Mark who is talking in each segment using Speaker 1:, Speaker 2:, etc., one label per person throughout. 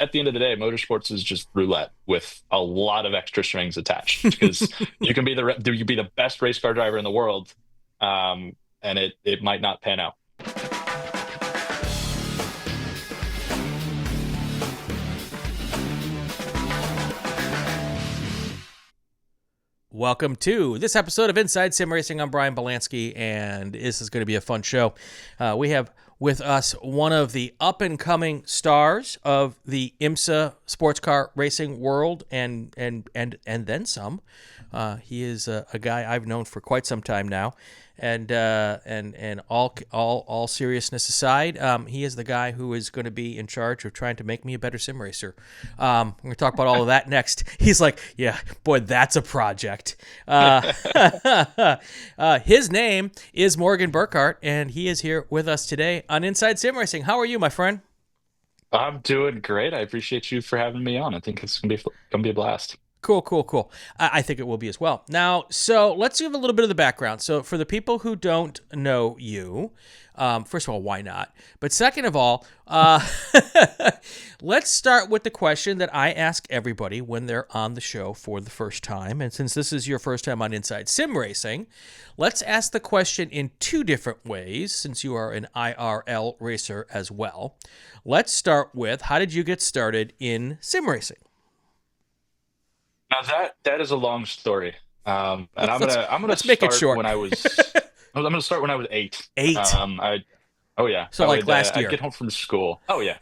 Speaker 1: at the end of the day, motorsports is just roulette with a lot of extra strings attached because you can be the best race car driver in the world, and it might not pan out.
Speaker 2: Welcome to this episode of Inside Sim Racing. I'm Brian Bielanski, and this is going to be a fun show. We have with us one of the up-and-coming stars of the IMSA sports car racing world, and then some. He is a guy I've known for quite some time now, and all seriousness aside, he is the guy who is going to be in charge of trying to make me a better sim racer. We're going to talk about all of that next. He's like, yeah, boy, that's a project. His name is Morgan Burkhard, and he is here with us today on Inside Sim Racing. How are you, my friend?
Speaker 1: I'm doing great. I appreciate you for having me on. I think it's gonna be a blast.
Speaker 2: Cool. I think it will be as well. Now, so let's give a little bit of the background. So for the people who don't know you, first of all, why not? But second of all, let's start with the question that I ask everybody when they're on the show for the first time. And since this is your first time on Inside Sim Racing, let's ask the question in two different ways, since you are an IRL racer as well. Let's start with, how did you get started in sim racing?
Speaker 1: Now that is a long story, and I'm gonna
Speaker 2: let's make it
Speaker 1: start
Speaker 2: short.
Speaker 1: when I was I'm gonna start when I was 8.
Speaker 2: 8.
Speaker 1: Oh yeah.
Speaker 2: So like last year.
Speaker 1: I'd get home from school. Oh yeah,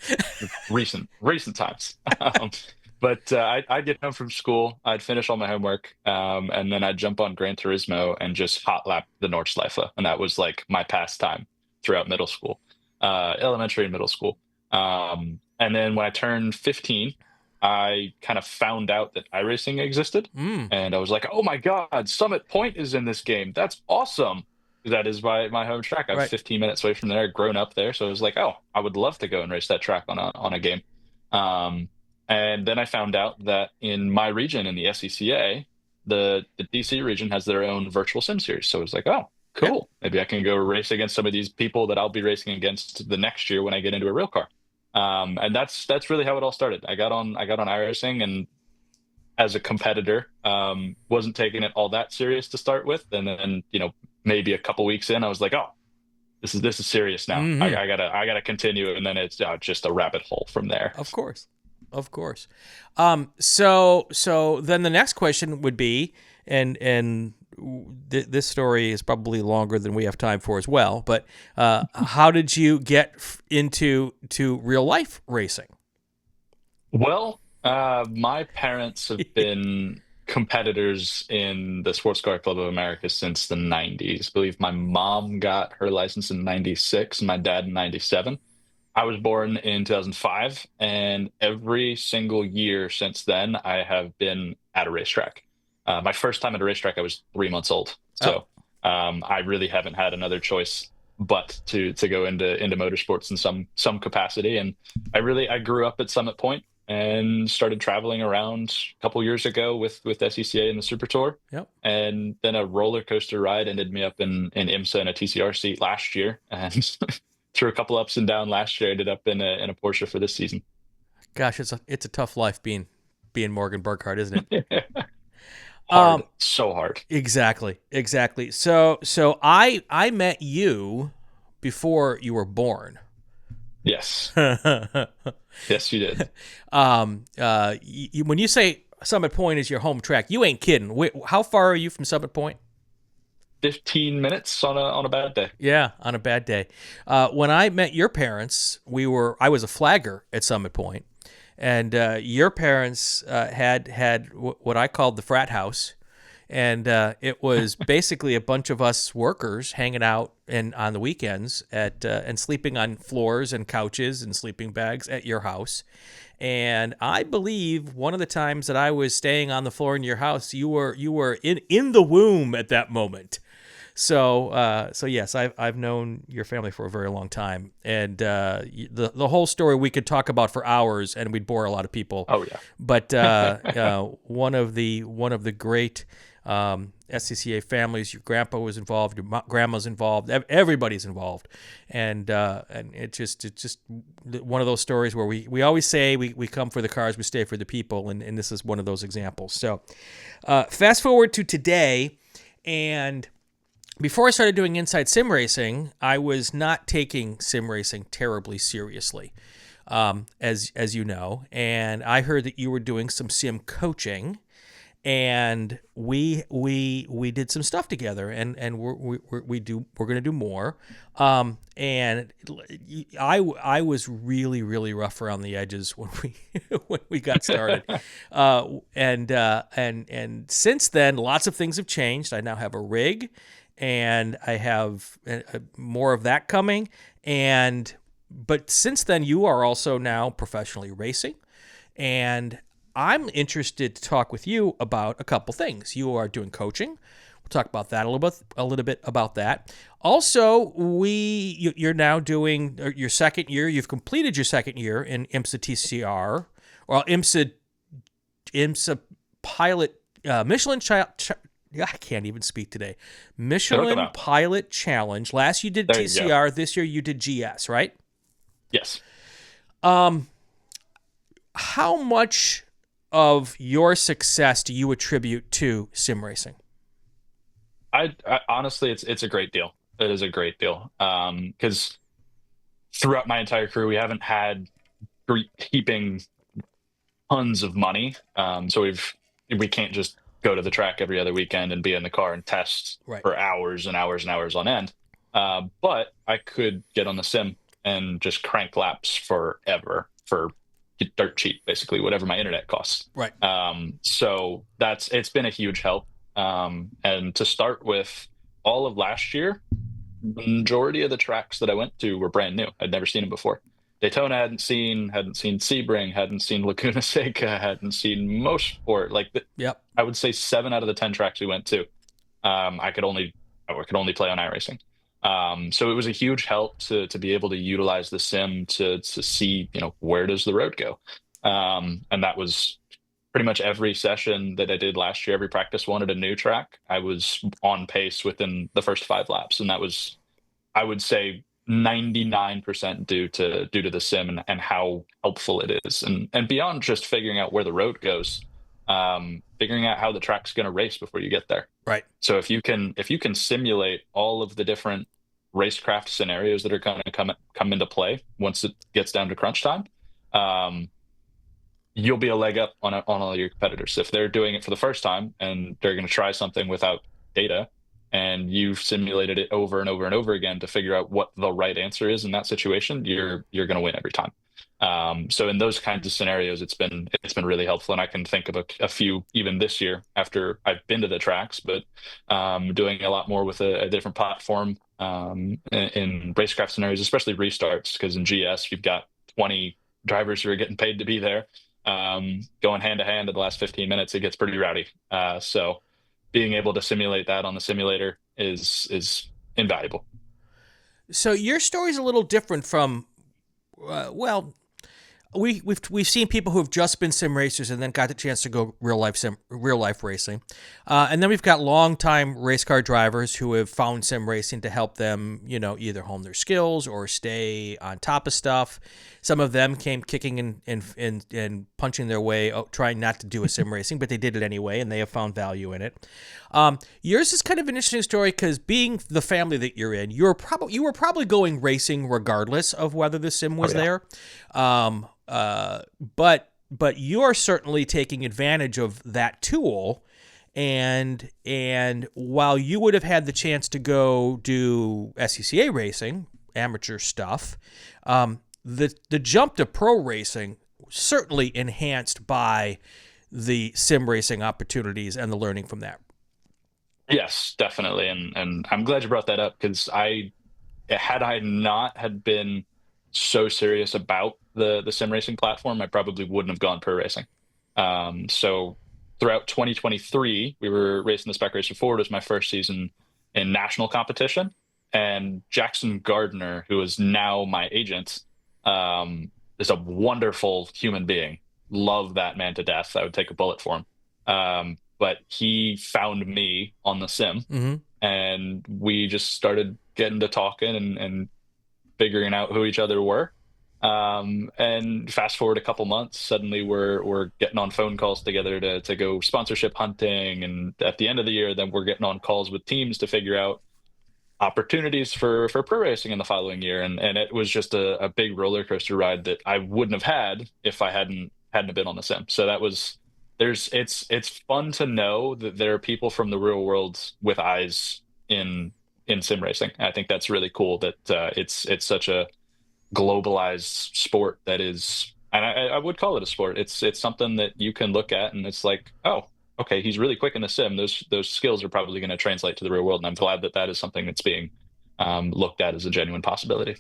Speaker 1: recent times. But I'd get home from school. I'd finish all my homework, and then I'd jump on Gran Turismo and just hot lap the Nordschleife, and that was like my pastime throughout middle school, elementary and middle school. And then when I turned 15. I kind of found out that iRacing existed, and I was like, "Oh my God, Summit Point is in this game! That's awesome!" That is my home track. I'm
Speaker 2: Right.
Speaker 1: 15 minutes away from there, grown up there, so I was like, "Oh, I would love to go and race that track on a game." And then I found out that in my region, in the SCCA, the DC region has their own virtual sim series. So I was like, "Oh, cool! Maybe I can go race against some of these people that I'll be racing against the next year when I get into a real car." And that's really how it all started. I got on iRacing, and as a competitor, wasn't taking it all that serious to start with. And then, maybe a couple weeks in, I was like, "Oh, this is serious now.
Speaker 2: Mm-hmm.
Speaker 1: I gotta continue." And then it's just a rabbit hole from there.
Speaker 2: Of course. So then the next question would be, and this story is probably longer than we have time for as well, but how did you get into real life racing?
Speaker 1: Well, my parents have been competitors in the Sports Car Club of America since the 90s. I believe my mom got her license in 96 and my dad in 97. I was born in 2005, and every single year since then, I have been at a racetrack. My first time at a racetrack, I was 3 months old. So I really haven't had another choice but to go into motorsports in some capacity. And I grew up at Summit Point and started traveling around a couple years ago with SCCA and the Super Tour.
Speaker 2: Yep.
Speaker 1: And then a roller coaster ride ended me up in IMSA in a TCR seat last year. And through a couple ups and downs last year, I ended up in a Porsche for this season.
Speaker 2: Gosh, it's a tough life being Morgan Burkhard, isn't it?
Speaker 1: Hard. So hard.
Speaker 2: Exactly. So I met you before you were born.
Speaker 1: Yes. Yes, you did.
Speaker 2: When you say Summit Point is your home track, you ain't kidding. How far are you from Summit Point?
Speaker 1: 15 minutes on a bad day.
Speaker 2: Yeah, on a bad day. When I met your parents, I was a flagger at Summit Point. And your parents had what I called the frat house, and it was basically a bunch of us workers hanging out and on the weekends and sleeping on floors and couches and sleeping bags at your house. And I believe one of the times that I was staying on the floor in your house, you were in the womb at that moment. So yes, I've known your family for a very long time, and the whole story we could talk about for hours, and we'd bore a lot of people.
Speaker 1: Oh yeah.
Speaker 2: But one of the great SCCA families. Your grandpa was involved, your grandma's involved, everybody's involved, and it's just one of those stories where we always say we come for the cars, we stay for the people, and this is one of those examples. So, fast forward to today, and before I started doing Inside Sim Racing, I was not taking sim racing terribly seriously, as you know. And I heard that you were doing some sim coaching, and we did some stuff together, and we're going to do more. And I was really rough around the edges when we when we got started, and since then lots of things have changed. I now have a rig, and I have more of that coming. But since then, you are also now professionally racing, and I'm interested to talk with you about a couple things. You are doing coaching. We'll talk about that a little bit about that. Also, you're now doing your second year. You've completed your second year in IMSA TCR, or IMSA Pilot, Michelin I can't even speak today. Michelin Pilot Challenge. Last you did TCR. This year you did GS, right?
Speaker 1: Yes.
Speaker 2: How much of your success do you attribute to sim racing?
Speaker 1: I honestly, it's a great deal. It is a great deal. Because throughout my entire career, we haven't had heaping tons of money. So we can't just go to the track every other weekend and be in the car and test
Speaker 2: Right.
Speaker 1: for hours and hours and hours on end. But I could get on the sim and just crank laps forever for dirt cheap, basically, whatever my internet costs.
Speaker 2: Right.
Speaker 1: So it's been a huge help. And to start with, all of last year, the majority of the tracks that I went to were brand new. I'd never seen them before. Daytona hadn't seen Sebring, hadn't seen Laguna Seca, hadn't seen motorsport.
Speaker 2: Yep.
Speaker 1: I would say 7 out of the 10 tracks we went to, I could only play on iRacing. So it was a huge help to be able to utilize the sim to see, where does the road go? And that was pretty much every session that I did last year. Every practice wanted a new track. I was on pace within the first 5 laps, and that was, I would say, 99% due to the sim and how helpful it is, and beyond just figuring out where the road goes, figuring out how the track's going to race before you get there.
Speaker 2: Right.
Speaker 1: So if you can simulate all of the different racecraft scenarios that are going to come into play once it gets down to crunch time, you'll be a leg up on all your competitors. If they're doing it for the first time and they're going to try something without data, and you've simulated it over and over and over again to figure out what the right answer is in that situation, you're going to win every time. So in those kinds of scenarios, it's been really helpful, and I can think of a few even this year after I've been to the tracks, but doing a lot more with a different platform in racecraft scenarios, especially restarts, because in GS you've got 20 drivers who are getting paid to be there, going hand to hand in the last 15 minutes. It gets pretty rowdy. So being able to simulate that on the simulator is invaluable.
Speaker 2: So your story is a little different from, we've seen people who have just been sim racers and then got the chance to go real life racing, and then we've got longtime race car drivers who have found sim racing to help them, either hone their skills or stay on top of stuff. Some of them came kicking and punching their way, trying not to do a sim racing, but they did it anyway, and they have found value in it. Yours is kind of an interesting story because, being the family that you're in, you were probably going racing regardless of whether the sim was there. But you're certainly taking advantage of that tool, and while you would have had the chance to go do SCCA racing, amateur stuff, the jump to pro racing certainly enhanced by the sim racing opportunities and the learning from that.
Speaker 1: Yes, definitely, and I'm glad you brought that up, because had I not had been so serious about the sim racing platform, I probably wouldn't have gone pro racing. So throughout 2023, we were racing the Spec Racer Ford. It was my first season in national competition, and Jackson Gardner, who is now my agent, is a wonderful human being. Love that man to death. I would take a bullet for him. but he found me on the sim,
Speaker 2: Hmm.
Speaker 1: and we just started getting to talking and figuring out who each other were. And fast forward a couple months, suddenly we're getting on phone calls together to go sponsorship hunting, and at the end of the year, then we're getting on calls with teams to figure out opportunities for pro racing in the following year. And it was just a big roller coaster ride that I wouldn't have had if I hadn't been on the sim. So that was there's it's fun to know that there are people from the real world with eyes in sim racing. I think that's really cool that it's such a globalized sport that is, and I would call it a sport. It's something that you can look at and it's like, oh, okay, he's really quick in the sim. Those skills are probably going to translate to the real world, and I'm glad that that is something that's being looked at as a genuine possibility.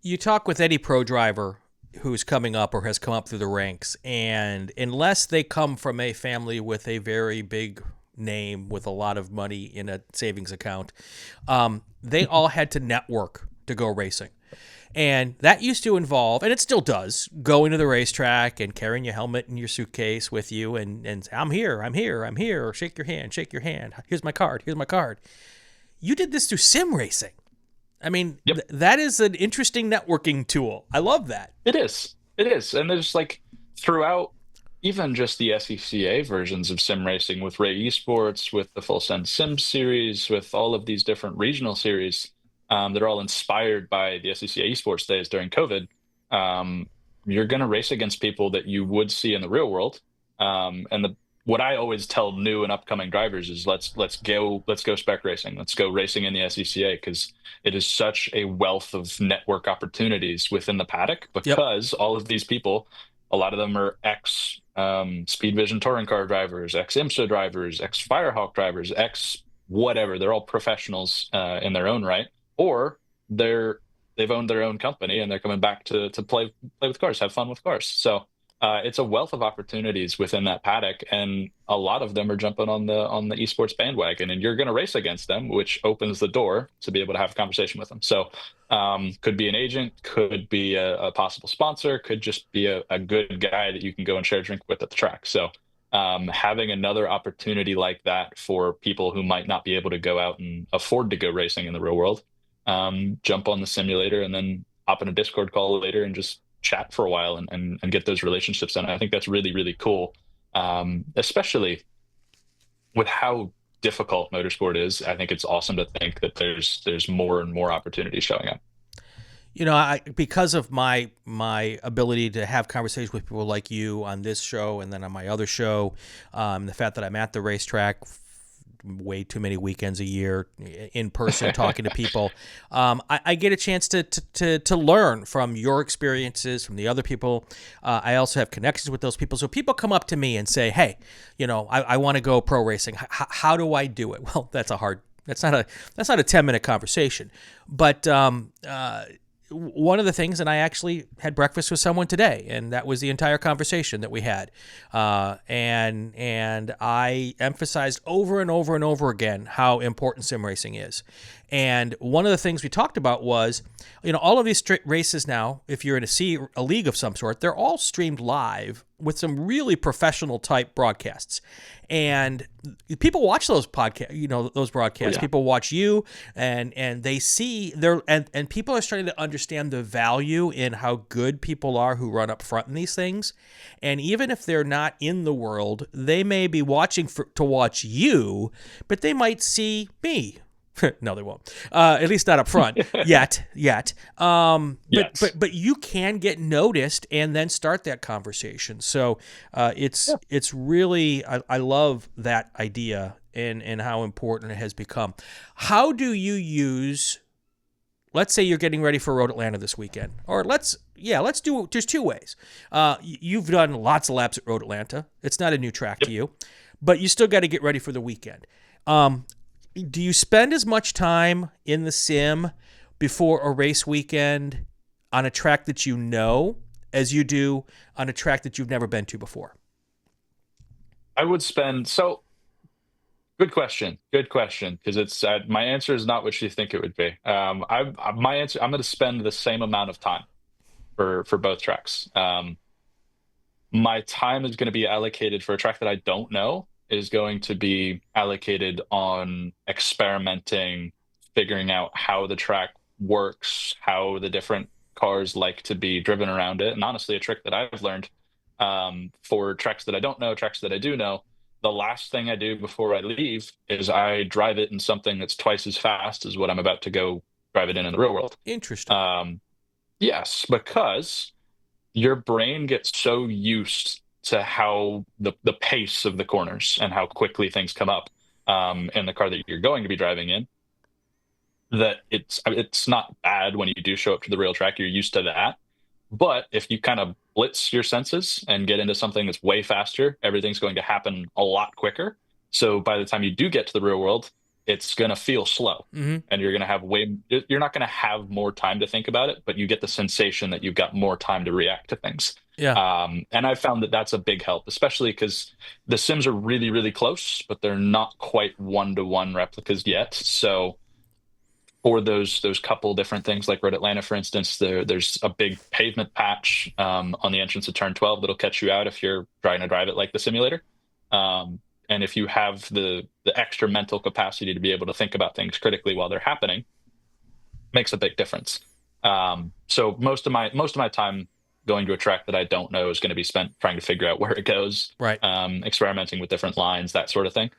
Speaker 2: You talk with any pro driver who's coming up or has come up through the ranks, and unless they come from a family with a very big name with a lot of money in a savings account, they all had to network to go racing. And that used to involve, and it still does, going to the racetrack and carrying your helmet and your suitcase with you and I'm here, I'm here, I'm here, or shake your hand, shake your hand. Here's my card, here's my card. You did this through sim racing. I mean,
Speaker 1: Yep,
Speaker 2: that is an interesting networking tool. I love that.
Speaker 1: it is. It is, and there's like throughout even just the SECA versions of sim racing with Ray Esports, with the Full Send Sim series, with all of these different regional series that are all inspired by the SECA Esports days during COVID. Um, you're going to race against people that you would see in the real world. And what I always tell new and upcoming drivers is let's go spec racing. Let's go racing in the SECA because it is such a wealth of network opportunities within the paddock
Speaker 2: Yep.
Speaker 1: because all of these people, a lot of them are ex Speed Vision touring car drivers, ex IMSA drivers, ex Firehawk drivers, ex whatever. They're all professionals in their own right, or they've owned their own company and they're coming back to play with cars, have fun with cars. So it's a wealth of opportunities within that paddock, and a lot of them are jumping on the esports bandwagon, and you're going to race against them, which opens the door to be able to have a conversation with them. So, could be an agent, could be a possible sponsor, could just be a good guy that you can go and share a drink with at the track. So, having another opportunity like that for people who might not be able to go out and afford to go racing in the real world, jump on the simulator and then hop in a Discord call later and just chat for a while and get those relationships done. I think that's really, really cool. Especially with how difficult motorsport is. I think it's awesome to think that there's more and more opportunities showing up.
Speaker 2: You know, because of my ability to have conversations with people like you on this show and then on my other show, the fact that I'm at the racetrack way too many weekends a year in person talking to people, I get a chance to learn from your experiences, from the other people. I also have connections with those people. So people come up to me and say, hey, you know, I want to go pro racing. How do I do it? Well, that's not a 10-minute conversation. But one of the things, and I actually had breakfast with someone today, and that was the entire conversation that we had. And I emphasized over and over and over again how important sim racing is. And one of the things we talked about was, you know, all of these races now, if you're in a league of some sort, they're all streamed live with some really professional type broadcasts. And people watch those podcasts, you know, those broadcasts.
Speaker 1: Yeah.
Speaker 2: People watch you and they see and people are starting to understand the value in how good people are who run up front in these things. And even if they're not in the world, they may be watching to watch you, but they might see me. No, they won't. At least not up front yet.
Speaker 1: Yes.
Speaker 2: But you can get noticed and then start that conversation. So it's really I love that idea and how important it has become. How do you use? Let's say you're getting ready for Road Atlanta this weekend, or let's do. There's two ways. You've done lots of laps at Road Atlanta. It's not a new track to you, but you still got to get ready for the weekend. Do you spend as much time in the sim before a race weekend on a track that you know as you do on a track that you've never been to before?
Speaker 1: I would spend so good question. Good question. Because it's my answer is not what you think it would be. My answer, I'm going to spend the same amount of time for both tracks. My time is going to be allocated for a track that I don't know, is going to be allocated on experimenting, figuring out how the track works, how the different cars like to be driven around it. And honestly, a trick that I've learned for tracks that I don't know, tracks that I do know, the last thing I do before I leave is I drive it in something that's twice as fast as what I'm about to go drive it in the real world.
Speaker 2: Interesting.
Speaker 1: Um, yes, because your brain gets so used to how the pace of the corners and how quickly things come up in the car that you're going to be driving in, that it's not bad when you do show up to the real track. You're used to that. But if you kind of blitz your senses and get into something that's way faster, everything's going to happen a lot quicker. So by the time you do get to the real world, it's going to feel slow.
Speaker 2: Hmm.
Speaker 1: And you're not going to have more time to think about it, but you get the sensation that you've got more time to react to things.
Speaker 2: Yeah.
Speaker 1: And I've found that that's a big help, especially because the sims are really, really close, but they're not quite one-to-one replicas yet. So for those couple different things like Road Atlanta, for instance, there's a big pavement patch on the entrance of turn 12 that'll catch you out if you're trying to drive it like the simulator. And if you have the extra mental capacity to be able to think about things critically while they're happening, makes a big difference. So most of my time going to a track that I don't know is going to be spent trying to figure out where it goes,
Speaker 2: Right.
Speaker 1: experimenting with different lines, that sort of thing.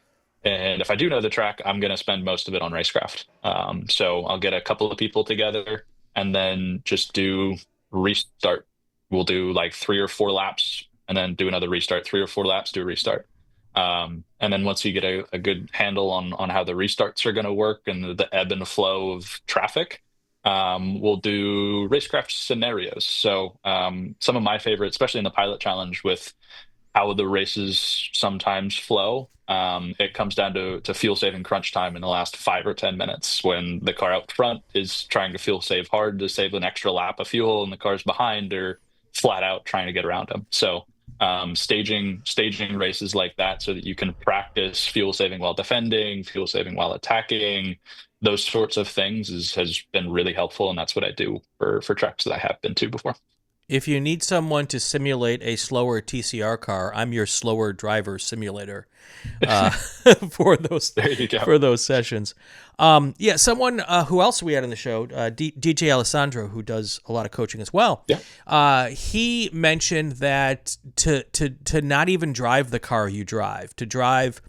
Speaker 1: And if I do know the track, I'm going to spend most of it on racecraft. So I'll get a couple of people together and then just do restart. We'll do like 3 or 4 laps and then do another restart, 3 or 4 laps, do a restart. And then once you get a good handle on how the restarts are going to work and the ebb and flow of traffic, we'll do racecraft scenarios. So some of my favorite, especially in the pilot challenge with how the races sometimes flow. It comes down to fuel saving crunch time in the last 5 or 10 minutes when the car out front is trying to fuel save hard to save an extra lap of fuel, and the cars behind are flat out trying to get around them. So staging races like that so that you can practice fuel saving while defending, fuel saving while attacking, those sorts of things has been really helpful, and that's what I do for tracks that I have been to before.
Speaker 2: If you need someone to simulate a slower TCR car, I'm your slower driver simulator uh, for those
Speaker 1: There you go.
Speaker 2: for those sessions. Yeah, someone who else we had on the show, DJ Alessandro, who does a lot of coaching as well.
Speaker 1: Yeah.
Speaker 2: He mentioned that to not even drive the car you drive, to drive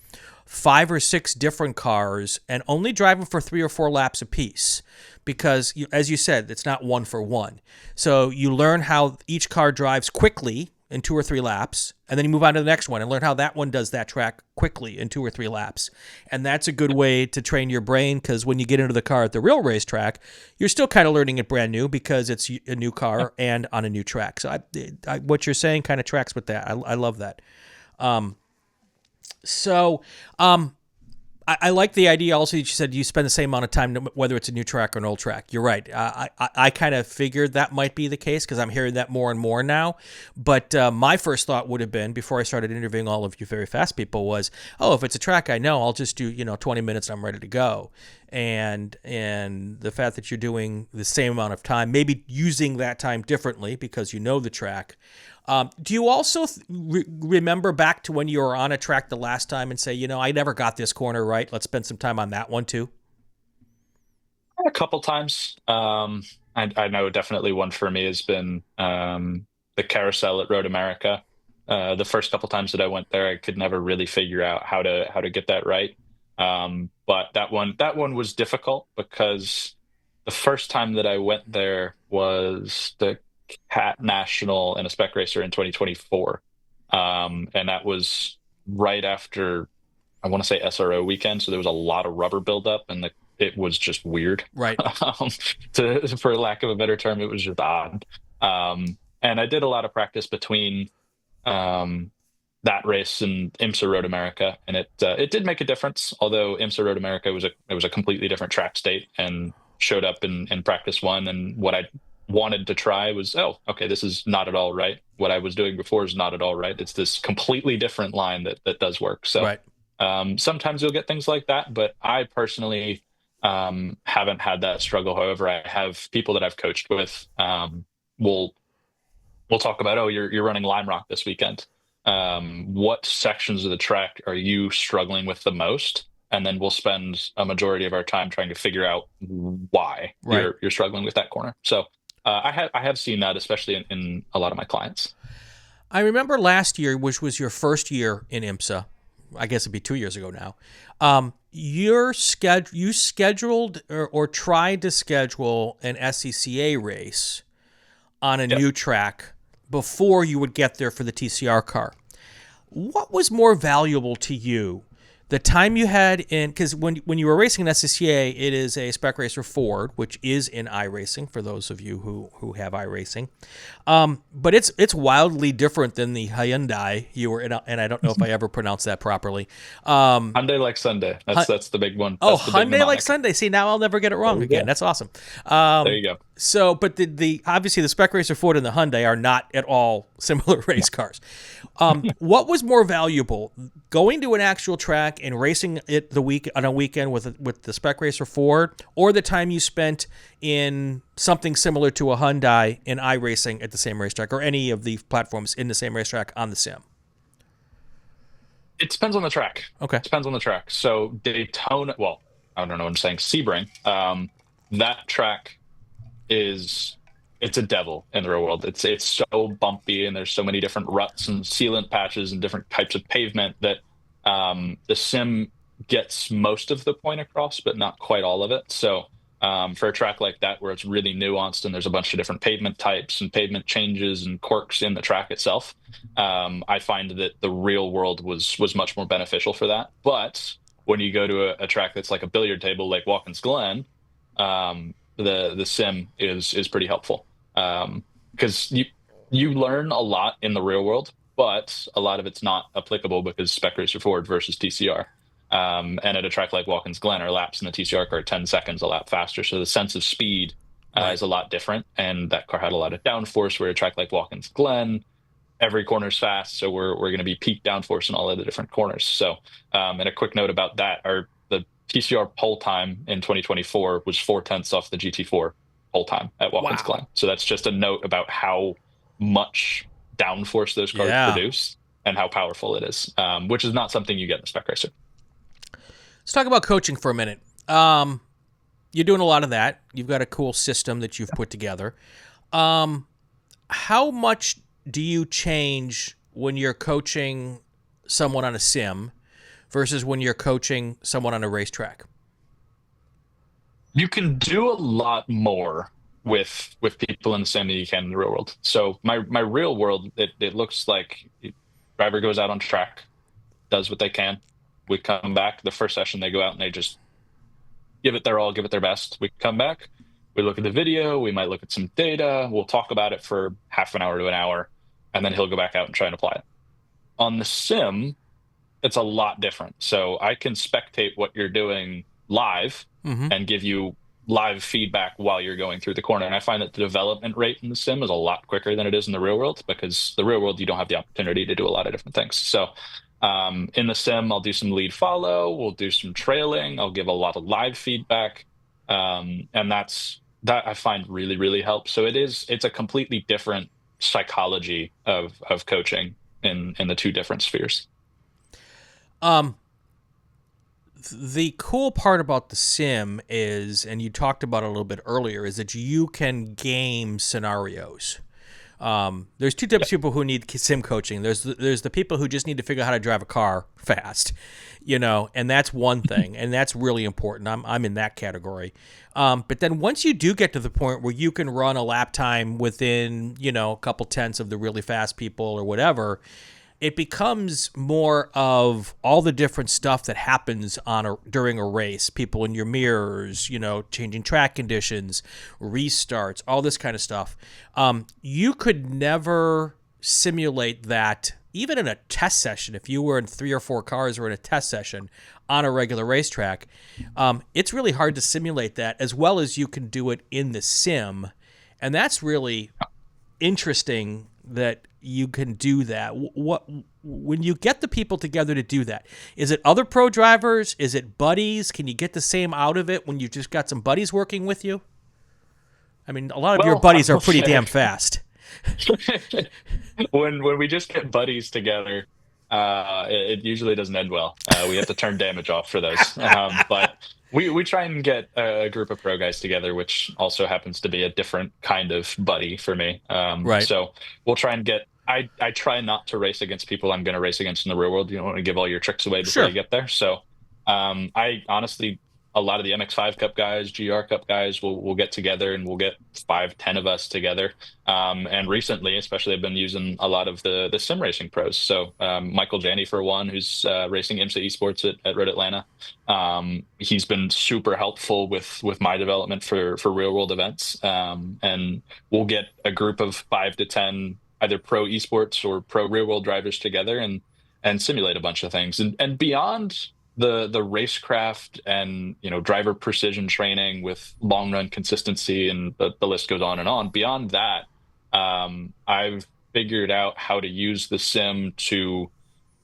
Speaker 2: 5 or 6 different cars and only drive them for 3 or 4 laps apiece, because as you said, it's not one for one. So you learn how each car drives quickly in 2 or 3 laps, and then you move on to the next one and learn how that one does that track quickly in 2 or 3 laps. And that's a good way to train your brain, because when you get into the car at the real racetrack, you're still kind of learning it brand new because it's a new car and on a new track. So what you're saying kind of tracks with that. I love that. So, I like the idea also that you said you spend the same amount of time whether it's a new track or an old track. You're right. I kind of figured that might be the case because I'm hearing that more and more now. But my first thought would have been, before I started interviewing all of you very fast people, was, oh, if it's a track I know, I'll just do 20 minutes and I'm ready to go. And the fact that you're doing the same amount of time, maybe using that time differently because you know the track. Do you also remember back to when you were on a track the last time and say, I never got this corner right. Let's spend some time on that one too?
Speaker 1: A couple times. I know definitely one for me has been the carousel at Road America. The first couple times that I went there, I could never really figure out how to get that right. But that one was difficult because the first time that I went there was the Cat National and a spec racer in 2024. And that was right after, I want to say, SRO weekend. So there was a lot of rubber buildup, and it was just weird.
Speaker 2: Right.
Speaker 1: For lack of a better term, it was just odd. And I did a lot of practice between that race and IMSA Road America, and it did make a difference. Although IMSA Road America was a completely different track state, and showed up in practice one, and what I wanted to try was, oh, okay, this is not at all right. What I was doing before is not at all right. It's this completely different line that does work. So
Speaker 2: Right.
Speaker 1: sometimes you'll get things like that, but I personally haven't had that struggle. However, I have people that I've coached with. We'll talk about, oh, you're running Lime Rock this weekend. What sections of the track are you struggling with the most? And then we'll spend a majority of our time trying to figure out why
Speaker 2: Right.
Speaker 1: you're struggling with that corner. So I have seen that, especially in a lot of my clients.
Speaker 2: I remember last year, which was your first year in IMSA. I guess it'd be 2 years ago now. You scheduled or tried to schedule an SCCA race on a
Speaker 1: Yep.
Speaker 2: new track before you would get there for the TCR car. What was more valuable to you? The time you had in, because when you were racing an SCCA, it is a Spec Racer Ford, which is in iRacing for those of you who have iRacing. But it's wildly different than the Hyundai you were in, and I don't know if I ever pronounced that properly.
Speaker 1: Hyundai like Sunday. That's the big one.
Speaker 2: Oh,
Speaker 1: That's the big
Speaker 2: Hyundai like
Speaker 1: mnemonic.
Speaker 2: Sunday. See, now I'll never get it
Speaker 1: There
Speaker 2: wrong
Speaker 1: you
Speaker 2: again.
Speaker 1: go.
Speaker 2: That's awesome.
Speaker 1: There you go.
Speaker 2: So, but the obviously the Spec Racer Ford and the Hyundai are not at all similar race cars. What was more valuable, going to an actual track and racing it the week on a weekend with the Spec Racer Ford, or the time you spent in something similar to a Hyundai in iRacing at the same racetrack, or any of the platforms in the same racetrack on the sim?
Speaker 1: It depends on the track.
Speaker 2: Okay.
Speaker 1: Depends on the track. So Daytona, well, I don't know what I'm saying. Sebring, that track is it's a devil in the real world. It's so bumpy and there's so many different ruts and sealant patches and different types of pavement that the sim gets most of the point across, but not quite all of it. So for a track like that where it's really nuanced and there's a bunch of different pavement types and pavement changes and quirks in the track itself, I find that the real world was much more beneficial for that. But when you go to a track that's like a billiard table, like Watkins Glen, the sim is pretty helpful because you learn a lot in the real world, but a lot of it's not applicable because Spec Racer Ford versus TCR. And at a track like Watkins Glen, our laps in the TCR car are 10 seconds a lap faster. So the sense of speed
Speaker 2: Right.
Speaker 1: is a lot different. And that car had a lot of downforce, where a track like Watkins Glen, every corner's fast. So we're going to be peak downforce in all of the different corners. So, and a quick note about that, the TCR pole time in 2024 was 4/10 off the GT4 pole time at Watkins
Speaker 2: Wow.
Speaker 1: Glen. So that's just a note about how much downforce those cars
Speaker 2: Yeah.
Speaker 1: produce and how powerful it is, which is not something you get in the Spec Racer.
Speaker 2: Let's talk about coaching for a minute. You're doing a lot of that. You've got a cool system that you've put together. How much do you change when you're coaching someone on a sim versus when you're coaching someone on a racetrack?
Speaker 1: You can do a lot more with people in the sim than you can in the real world. So my real world, it looks like driver goes out on track, does what they can. We come back. The first session, they go out and they just give it their all, give it their best. We come back, we look at the video, we might look at some data, we'll talk about it for half an hour to an hour, and then he'll go back out and try and apply it. On the sim, it's a lot different. So I can spectate what you're doing live
Speaker 2: Mm-hmm.
Speaker 1: and give you live feedback while you're going through the corner. And I find that the development rate in the sim is a lot quicker than it is in the real world, because the real world, you don't have the opportunity to do a lot of different things. So in the sim, I'll do some lead follow, we'll do some trailing, I'll give a lot of live feedback. And that I find really, really helps. So it's a completely different psychology of coaching in the two different spheres.
Speaker 2: Um, the cool part about the sim is, and you talked about it a little bit earlier, is that you can game scenarios. There's two types of people who need sim coaching. There's the people who just need to figure out how to drive a car fast, and that's one thing, and that's really important. I'm in that category. But then once you do get to the point where you can run a lap time within a couple tenths of the really fast people or whatever, it becomes more of all the different stuff that happens during a race. People in your mirrors, changing track conditions, restarts, all this kind of stuff. You could never simulate that, even in a test session. If you were in 3 or 4 cars or in a test session on a regular racetrack, it's really hard to simulate that as well as you can do it in the sim. And that's really interesting that you can do that. When you get the people together to do that, is it other pro drivers? Is it buddies? Can you get the same out of it when you just got some buddies working with you? I mean, a lot of your
Speaker 1: Well, I
Speaker 2: buddies are
Speaker 1: will
Speaker 2: pretty
Speaker 1: say
Speaker 2: damn fast.
Speaker 1: When we just get buddies together, it usually doesn't end well. We have to turn damage off for those. But we try and get a group of pro guys together, which also happens to be a different kind of buddy for me.
Speaker 2: Right.
Speaker 1: So we'll try and get. I try not to race against people I'm going to race against in the real world. You don't want to give all your tricks away before you
Speaker 2: Sure.
Speaker 1: get there. So I honestly, a lot of the MX5 Cup guys, GR Cup guys, will get together and we'll get 5, 10 of us together. And recently, especially, I've been using a lot of the sim racing pros. So Michael Janney, for one, who's racing IMSA Esports at Road Atlanta. He's been super helpful with my development for real world events. And we'll get a group of 5 to 10 either pro esports or pro real world drivers together and simulate a bunch of things. And beyond the racecraft and driver precision training with long run consistency, and the list goes on and on. Beyond that, I've figured out how to use the sim to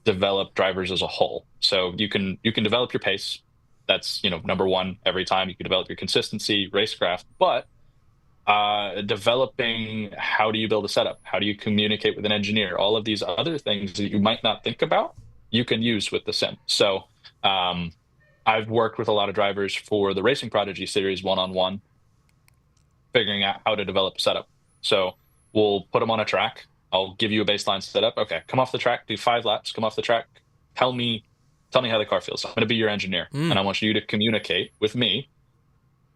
Speaker 1: develop drivers as a whole. So you can develop your pace. That's number one every time. You can develop your consistency, racecraft, but developing how do you build a setup? How do you communicate with an engineer? All of these other things that you might not think about, you can use with the sim. So um, I've worked with a lot of drivers for the Racing Prodigy series one-on-one, figuring out how to develop a setup. So we'll put them on a track. I'll give you a baseline setup. Okay, come off the track, do 5 laps, come off the track. Tell me, tell me how the car feels. I'm going to be your engineer,
Speaker 2: Mm.
Speaker 1: and I want you to communicate with me.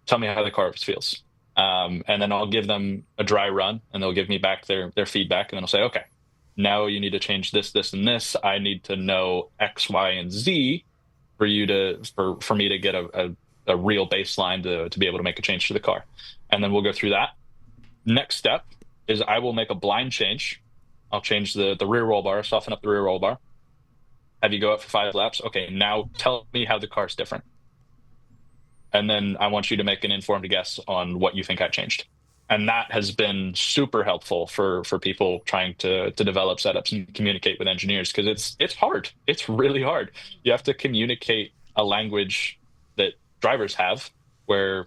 Speaker 1: Tell me how the car feels. And then I'll give them a dry run, and they'll give me back their feedback, and then I'll say, okay, now you need to change this, this, and this. I need to know X, Y, and Z for you to for me to get a real baseline to be able to make a change to the car. And then we'll go through that. Next step is I will make a blind change. I'll change the rear roll bar, soften up the rear roll bar. Have you go up for 5 laps. Okay, now tell me how the car's different. And then I want you to make an informed guess on what you think I changed. And that has been super helpful for people trying to develop setups and communicate with engineers, because it's hard. It's really hard. You have to communicate a language that drivers have, where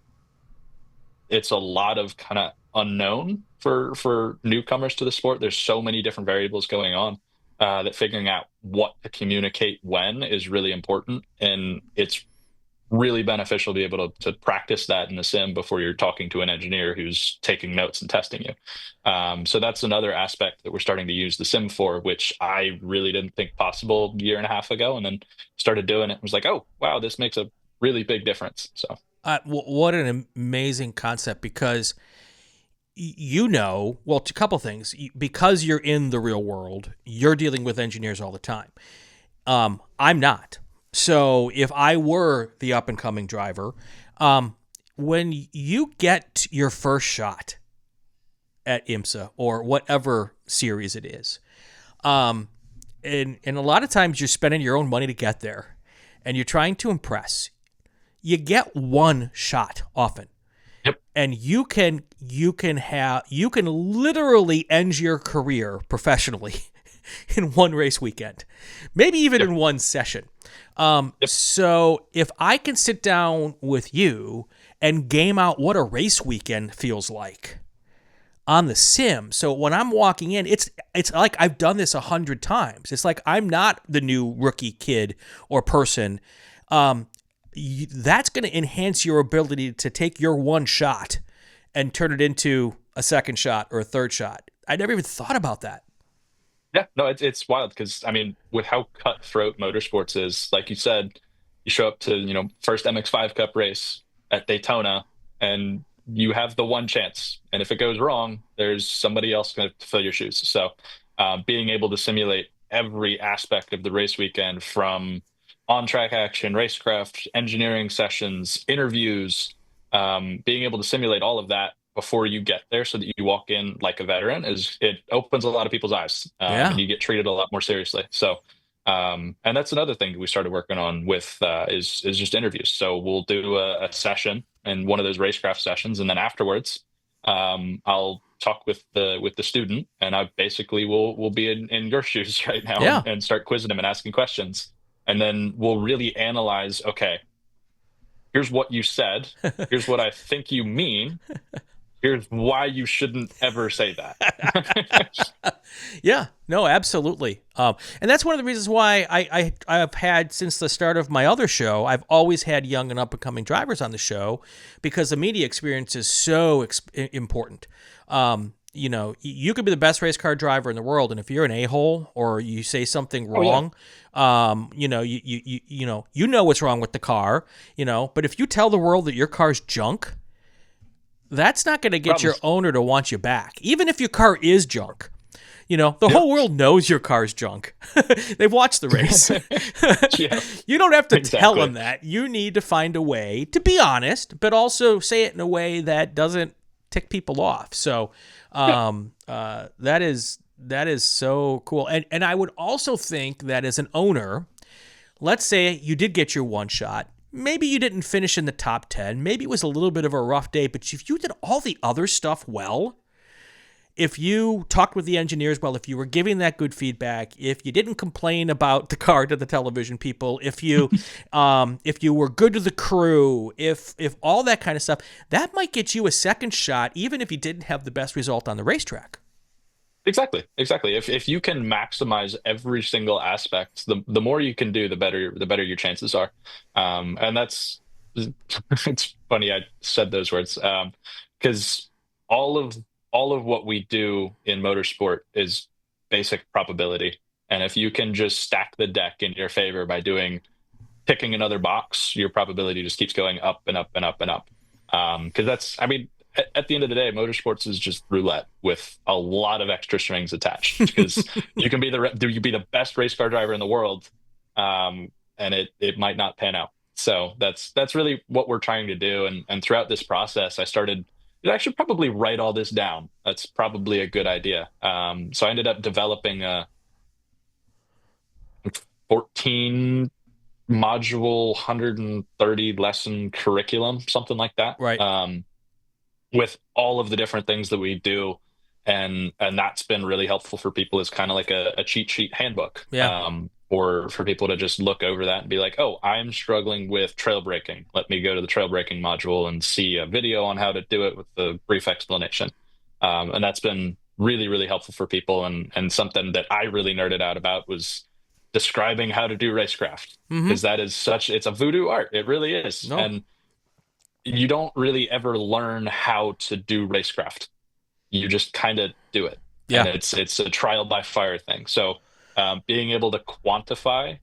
Speaker 1: it's a lot of kind of unknown for newcomers to the sport. There's so many different variables going on, that figuring out what to communicate when is really important. And it's really beneficial to be able to practice that in the sim before you're talking to an engineer who's taking notes and testing you. So that's another aspect that we're starting to use the sim for, which I really didn't think possible a year and a half ago, and then started doing it and was like, oh, wow, this makes a really big difference. So
Speaker 2: What an amazing concept, because well, a couple things. Because you're in the real world, you're dealing with engineers all the time. I'm not. So if I were the up and coming driver, when you get your first shot at IMSA or whatever series it is, and a lot of times you're spending your own money to get there, and you're trying to impress. You get one shot often,
Speaker 1: yep.
Speaker 2: and you can literally end your career professionally in one race weekend, maybe even
Speaker 1: Yep.
Speaker 2: in one session.
Speaker 1: Yep.
Speaker 2: So if I can sit down with you and game out what a race weekend feels like on the sim, so when I'm walking in, it's like I've done this 100 times. It's like I'm not the new rookie kid or person. That's going to enhance your ability to take your one shot and turn it into a second shot or a third shot. I never even thought about that.
Speaker 1: Yeah, no, it's wild because I mean, with how cutthroat motorsports is, like you said, you show up to, first MX5 Cup race at Daytona, and you have the one chance. And if it goes wrong, there's somebody else going to fill your shoes. So, being able to simulate every aspect of the race weekend, from on-track action, racecraft, engineering sessions, interviews, being able to simulate all of that before you get there so that you walk in like a veteran, it opens a lot of people's eyes,
Speaker 2: Yeah.
Speaker 1: and you get treated a lot more seriously. So and that's another thing we started working on with is just interviews. So we'll do a session in one of those racecraft sessions, and then afterwards, I'll talk with the student, and I basically will be in your shoes right now,
Speaker 2: Yeah.
Speaker 1: and start quizzing him and asking questions, and then we'll really analyze. Okay, here's what you said. Here's what I think you mean. here's why you shouldn't ever say that.
Speaker 2: Yeah, no, absolutely. And that's one of the reasons why I've had, since the start of my other show, I've always had young and up and coming drivers on the show, because the media experience is so important. You could be the best race car driver in the world, and if you're an a-hole or you say something
Speaker 1: Oh yeah.
Speaker 2: wrong, you know what's wrong with the car, but if you tell the world that your car's junk, that's not going to get
Speaker 1: Problem.
Speaker 2: your owner to want you back, even if your car is junk. The
Speaker 1: Yep.
Speaker 2: whole world knows your car's junk. They've watched the race.
Speaker 1: Yeah,
Speaker 2: You don't have to tell
Speaker 1: exactly.
Speaker 2: them that. You need to find a way to be honest, but also say it in a way that doesn't tick people off. So
Speaker 1: Yeah.
Speaker 2: that is so cool. And I would also think that as an owner, let's say you did get your one shot. Maybe you didn't finish in the top 10. Maybe it was a little bit of a rough day, but if you did all the other stuff well, if you talked with the engineers well, if you were giving that good feedback, if you didn't complain about the car to the television people, if you were good to the crew, if all that kind of stuff, that might get you a second shot, even if you didn't have the best result on the racetrack.
Speaker 1: Exactly. Exactly. If you can maximize every single aspect, the more you can do, the better your chances are. And that's it's funny I said those words. Because all of all of what we do in motorsport is basic probability. And if you can just stack the deck in your favor by doing picking another box, your probability just keeps going up and up and up and up. Because I mean, at the end of the day, motorsports is just roulette with a lot of extra strings attached. Because you can be the best race car driver in the world, and it might not pan out. So that's really what we're trying to do. And throughout this process, I should probably write all this down. That's probably a good idea. So I ended up developing a 14 module, 130 lesson curriculum, something like that,
Speaker 2: Right.
Speaker 1: with all of the different things that we do. And that's been really helpful for people as kind of like a cheat sheet handbook,
Speaker 2: Yeah.
Speaker 1: or for people to just look over that and be like, oh, I'm struggling with trail braking. Let me go to the trail braking module and see a video on how to do it with the brief explanation. And that's been really, really helpful for people. And something that I really nerded out about was describing how to do racecraft,
Speaker 2: Mm-hmm.
Speaker 1: because it's a voodoo art. It really is.
Speaker 2: No.
Speaker 1: And you don't really ever learn how to do racecraft. You just kind of do it. And
Speaker 2: Yeah.
Speaker 1: it's a trial by fire thing. So being able to quantify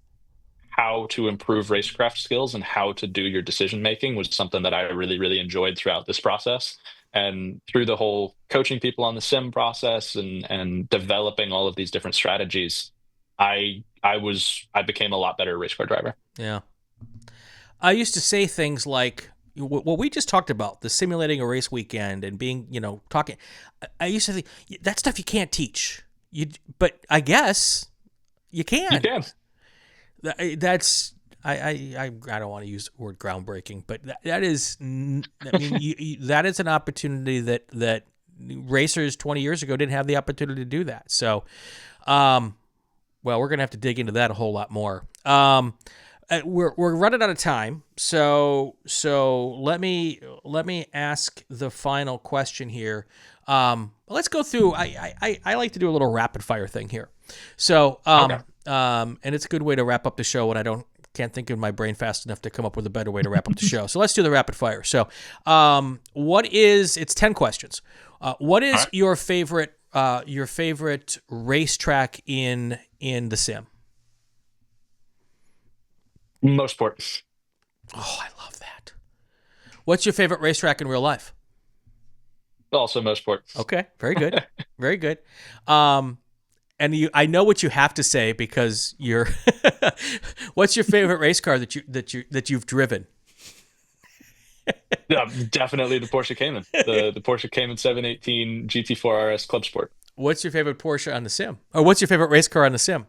Speaker 1: how to improve racecraft skills and how to do your decision making was something that I really, really enjoyed throughout this process. And through the whole coaching people on the sim process and developing all of these different strategies, I became a lot better race car driver.
Speaker 2: Yeah. I used to say things like what we just talked about, the simulating a race weekend and being, talking. I used to think that stuff you can't teach. But I guess you
Speaker 1: You
Speaker 2: can.
Speaker 1: can.
Speaker 2: That's I don't want to use the word groundbreaking, but that is, I mean, that is an opportunity that racers 20 years ago didn't have the opportunity to do that. So, well, we're gonna have to dig into that a whole lot more. We're running out of time, so let me ask the final question here. Let's go through. I like to do a little rapid fire thing here. So
Speaker 1: Okay.
Speaker 2: and it's a good way to wrap up the show when I can't think of my brain fast enough to come up with a better way to wrap up the show. So let's do the rapid fire. So it's 10 questions. What
Speaker 1: All
Speaker 2: is
Speaker 1: right.
Speaker 2: your favorite racetrack in the sim?
Speaker 1: Motorsport.
Speaker 2: Oh, I love that. What's your favorite racetrack in real life?
Speaker 1: Also motorsport.
Speaker 2: Okay, very good, very good. I know what you have to say because you're. What's your favorite race car that you've driven?
Speaker 1: Yeah, definitely the Porsche Cayman. The Porsche Cayman 718 GT4 RS Club Sport.
Speaker 2: What's your favorite Porsche on the sim? Or what's your favorite race car on the sim?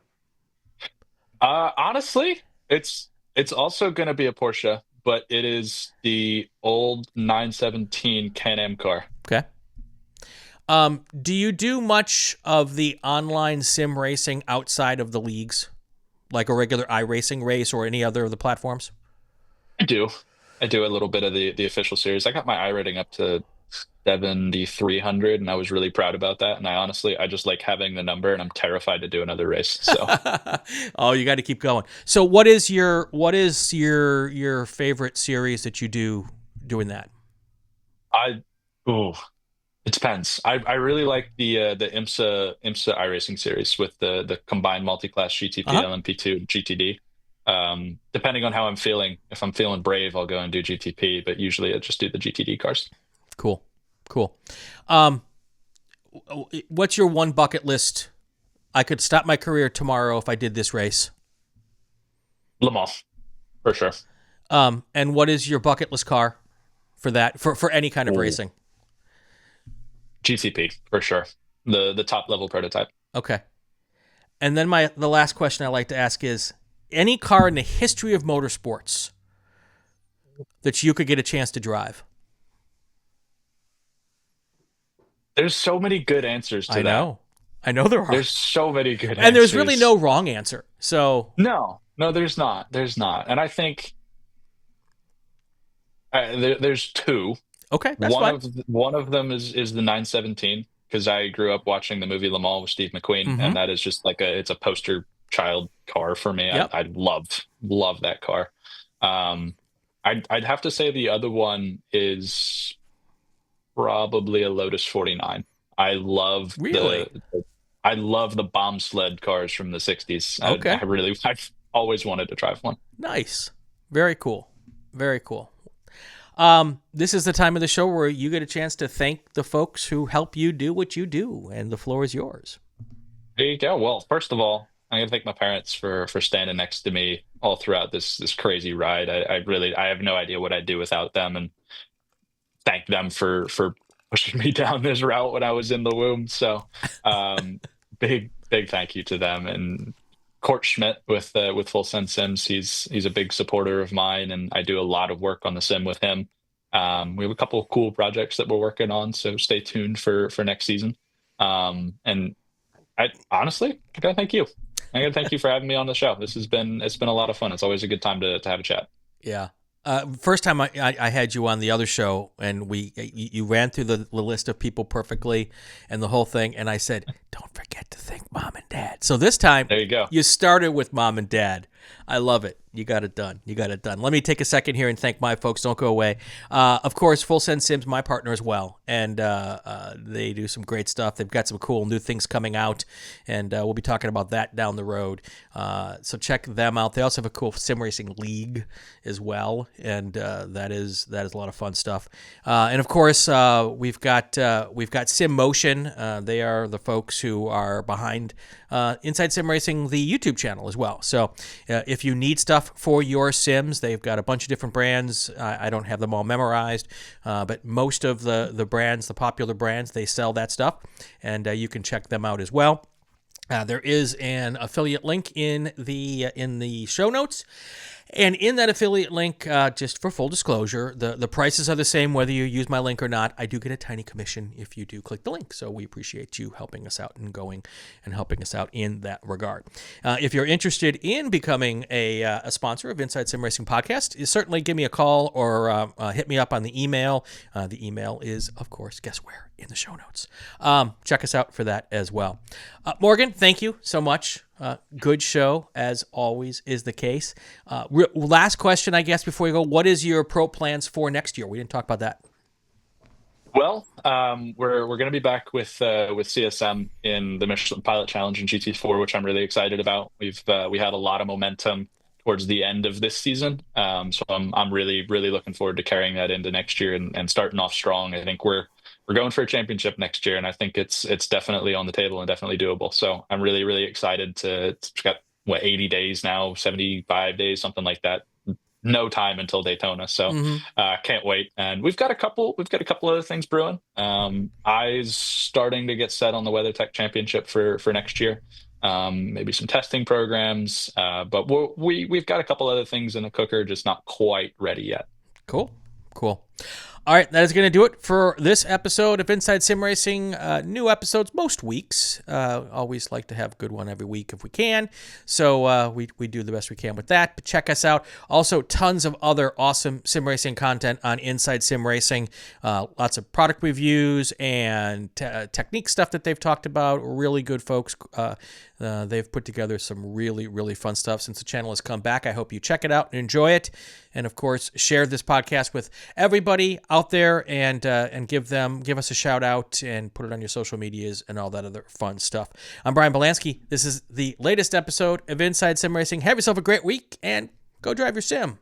Speaker 1: Honestly, it's also going to be a Porsche, but it is the old 917 Can-Am car.
Speaker 2: Okay. Do you do much of the online sim racing outside of the leagues, like a regular iRacing race or any other of the platforms?
Speaker 1: I do. I do a little bit of the official series. I got my iRating up to 7,300, and I was really proud about that. And I just like having the number, and I'm terrified to do another race. So
Speaker 2: Oh, you got to keep going. So what is your favorite series that you do doing that?
Speaker 1: I, oh, it depends. I really like the IMSA iRacing series with the combined multi-class GTP,
Speaker 2: Uh-huh.
Speaker 1: LMP2, GTD. Depending on how I'm feeling, if I'm feeling brave, I'll go and do GTP, but usually I just do the GTD cars.
Speaker 2: Cool. Cool. Um, what's your one bucket list? I could stop my career tomorrow if I did this race.
Speaker 1: Le Mans, for sure.
Speaker 2: And what is your bucket list car for that for any kind of
Speaker 1: Oh,
Speaker 2: racing?
Speaker 1: GTP, for sure. The top level prototype.
Speaker 2: Okay. And then the last question I like to ask is any car in the history of motorsports that you could get a chance to drive.
Speaker 1: There's so many good answers
Speaker 2: I
Speaker 1: to that.
Speaker 2: know. I know there are.
Speaker 1: There's so many good
Speaker 2: And there's really
Speaker 1: answers.
Speaker 2: no wrong answer. So,
Speaker 1: No, no, there's not. There's not. And I think there's two.
Speaker 2: okay, that's fine.
Speaker 1: One of them is the 917 because I grew up watching the movie Le Mans with Steve McQueen, and
Speaker 2: Mhm.
Speaker 1: that is just like it's a poster child car for me.
Speaker 2: Yep.
Speaker 1: I love that car. Um, I'd have to say the other one is probably a Lotus 49. I love
Speaker 2: Really?
Speaker 1: I love the bomb sled cars from the 60s.
Speaker 2: Okay.
Speaker 1: I've always wanted to drive one.
Speaker 2: Nice. Very cool. Very cool. This is the time of the show where you get a chance to thank the folks who help you do what you do, and the floor is yours.
Speaker 1: There you go. Well, first of all, I gotta thank my parents for standing next to me all throughout this crazy ride. I have no idea what I'd do without them, and thank them for pushing me down this route when I was in the womb. So, um, big thank you to them. And Court Schmidt with Full Send Sims. He's a big supporter of mine, and I do a lot of work on the sim with him. We have a couple of cool projects that we're working on, so stay tuned for next season. And I honestly, I gotta thank you. I gotta thank you for having me on the show. It's been a lot of fun. It's always a good time to have a chat.
Speaker 2: Yeah. First time I had you on the other show, and you ran through the list of people perfectly, and the whole thing, and I said, "Don't forget to thank mom and dad." So this time,
Speaker 1: There you go.
Speaker 2: you started with mom and dad. I love it. You got it done. You got it done. Let me take a second here and thank my folks. Don't go away. Of course, Full Send Sims, my partner as well, and they do some great stuff. They've got some cool new things coming out, and we'll be talking about that down the road. So check them out. They also have a cool sim racing league as well, and that is a lot of fun stuff. And of course, we've got Sim Motion. They are the folks who are behind Inside Sim Racing, the YouTube channel as well. So if you need stuff for your Sims, they've got a bunch of different brands. I don't have them all memorized, but most of the brands, the popular brands, they sell that stuff, and you can check them out as well. There is an affiliate link in the show notes. And in that affiliate link, just for full disclosure, the prices are the same whether you use my link or not. I do get a tiny commission if you do click the link. So we appreciate you helping us out and going and helping us out in that regard. If you're interested in becoming a sponsor of Inside Sim Racing Podcast, certainly give me a call or hit me up on the email. The email is, of course, guess where? In the show notes. Check us out for that as well. Morgan, thank you so much. Good show, as always is the case. Last question, I guess, before you go. What is your pro plans for next year? We didn't talk about that.
Speaker 1: Well, we're going to be back with CSM in the Michelin Pilot Challenge in GT4, which I'm really excited about. We had a lot of momentum towards the end of this season, so I'm really looking forward to carrying that into next year and starting off strong. I think we're going for a championship next year, and I think it's definitely on the table and definitely doable. So I'm really excited to got what 80 days now, 75 days, something like that. No time until Daytona, so
Speaker 2: Mm-hmm.
Speaker 1: can't wait. And we've got a couple other things brewing. Eyes starting to get set on the WeatherTech Championship for next year. Maybe some testing programs, but we've got a couple other things in the cooker, just not quite ready yet.
Speaker 2: Cool. Cool. All right, that is going to do it for this episode of Inside Sim Racing. New episodes most weeks. Always like to have a good one every week if we can. So we do the best we can with that. But check us out. Also, tons of other awesome sim racing content on Inside Sim Racing. Lots of product reviews and technique stuff that they've talked about. Really good folks. They've put together some really, really fun stuff since the channel has come back. I hope you check it out and enjoy it. And of course, share this podcast with everybody out there and give us a shout out and put it on your social medias and all that other fun stuff. I'm Brian Bielanski. This is the latest episode of Inside Sim Racing. Have yourself a great week and go drive your sim.